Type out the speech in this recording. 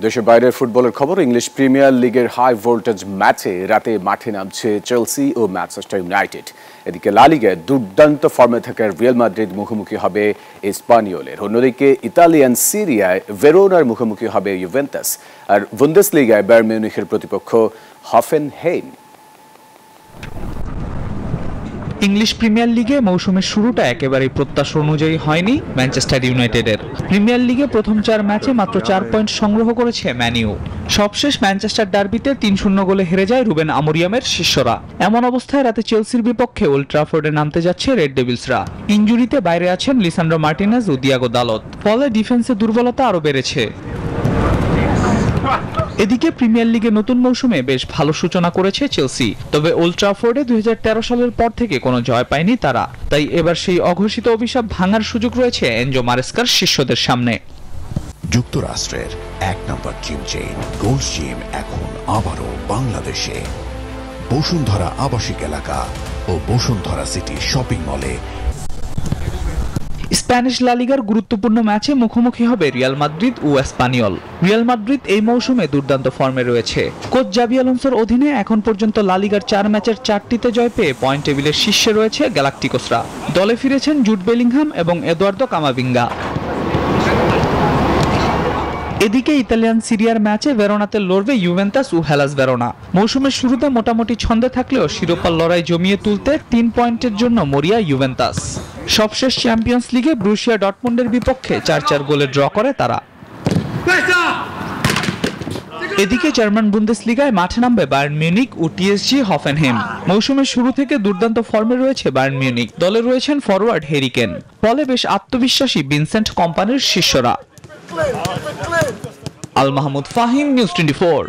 দেশের বাইরের ফুটবলের খবর। ইংলিশ প্রিমিয়ার লিগের হাই ভোল্টেজ ম্যাচে রাতে মাঠে নামছে চেলসি ও ম্যানচেস্টার ইউনাইটেড। এদিকে লা লিগায় দুর্দান্ত ফর্মে থাকা রিয়াল মাদ্রিদ মুখোমুখি হবে এসপানিওলের। অন্যদিকে ইতালিয়ান সিরিয়ায় ভেরোনার মুখোমুখি হবে ইউভেন্টাস। আর বুন্দেসলিগায় বায়ার্ন মিউনিখের প্রতিপক্ষ হফেনহেইম। ইংলিশ প্রিমিয়ার লিগে মৌসুমের শুরুটা একেবারেই প্রত্যাশা অনুযায়ী হয়নি ম্যানচেস্টার ইউনাইটেডের। প্রিমিয়ার লিগে প্রথম 4 ম্যাচে মাত্র 4 পয়েন্ট সংগ্রহ করেছে ম্যানিউ। সবশেষ ম্যানচেস্টার ডার্বিতে 3-0 গোলে হেরে যায় রুবেন আমোরিয়ামের শিষ্যরা। এমন অবস্থায় রাতে চেলসির বিপক্ষে ওল্ড ট্রাফোর্ডে নামতে যাচ্ছে রেড ডেভিলসরা। ইনজুরিতে বাইরে আছেন লিসান্ড্রো মার্টিনেজ ও দিয়াগো দালত, ফলে ডিফেন্সে দুর্বলতা আরও বেড়েছে। এদিকে প্রিমিয়ার লিগে নতুন মৌসুমে বেশ ভালো সূচনা করেছে চেলসি, তবে ওল্ড ট্রাফোর্ডে 2013 সালের পর থেকে কোনো জয় পায়নি তারা। তাই এবার সেই অঘোষিত অভিশাপ ভাঙার সুযোগ রয়েছে এনজো মারেস্কার শিষ্যদের সামনে। যুক্তরাষ্ট্রের 1 নম্বর জিম চেইন গোল্ড জিম এখন আবারও বাংলাদেশে। বসুন্ধরা আবাসিক এলাকা ও বসুন্ধরা সিটি শপিং মলে। স্প্যানিশ লা লিগার গুরুত্বপূর্ণ ম্যাচে মুখোমুখি হবে রিয়াল মাদ্রিদ ও এসপানিওল। রিয়াল মাদ্রিদ এই মৌসুমে দুর্দান্ত ফর্মে রয়েছে। কোচ জাবি আলোনসোর অধীনে এখন পর্যন্ত লা লিগার 4 ম্যাচের 4টিতে জয় পেয়ে পয়েন্ট টেবিলের শীর্ষে রয়েছে গ্যালাকটিকোসরা। দলে ফিরেছেন জুড বেলিংহাম এবং এদুয়ার্দো কামাভিঙ্গা। এদিকে ইতালিয়ান সিরিয়ার ম্যাচে ভেরোনাতে লড়বে ইউভেন্টাস ও হেলাস ভেরোনা। মৌসুমের শুরুতে মোটামুটি ছন্দে থাকলেও শিরোপার লড়াই জমিয়ে তুলতে 3 পয়েন্টের জন্য মরিয়া ইউভেন্টাস। সবশেষ চ্যাম্পিয়ন্স লিগে ব্রুসিয়া ডর্টমুন্ডের বিপক্ষে 4-4 গোলে ড্র করে তারা। এদিকে জার্মান বুন্দেসলিগায় মাঠে নামবে বায়ার্ন মিউনিখ ও টিএসজি হফেনহেইম। মৌসুমের শুরু থেকে দুর্দান্ত ফর্মে রয়েছে বায়ার্ন মিউনিখ। দলে রয়েছেন ফরওয়ার্ড হ্যারি কেন, ফলে বেশ আত্মবিশ্বাসী ভিনসেন্ট কম্পানির শিষ্যরা। আল মাহমুদ ফাহিম, নিউজ 24।